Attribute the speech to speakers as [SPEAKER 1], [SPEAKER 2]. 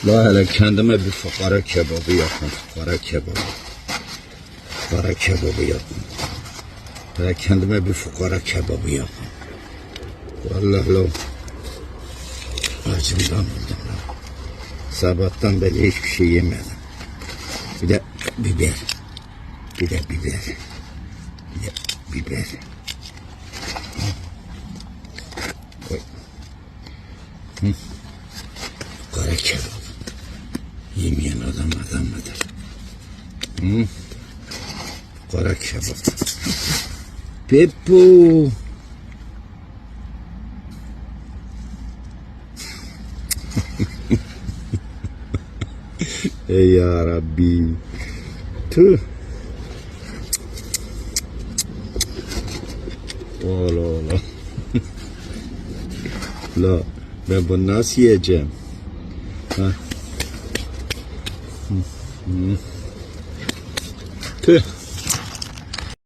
[SPEAKER 1] La hele kendime bir fukara kebabı yapın. Fukara kebabı. Fukara kebabı yapın. Hele kendime bir fukara kebabı yapın. Vallahi la. Acımdan oldum la. Sabahtan beri hiçbir şey yemedim. Bir de biber. Bir de biber. Bir de biber. Koy. Fukara kebabı. Yemeyen adam mıdır? Fukara kebabı. Beppo. Ey ya Rabbi. Tüh. Ola ola. La ben bunu nasıl yiyeceğim? Ha? Tüh.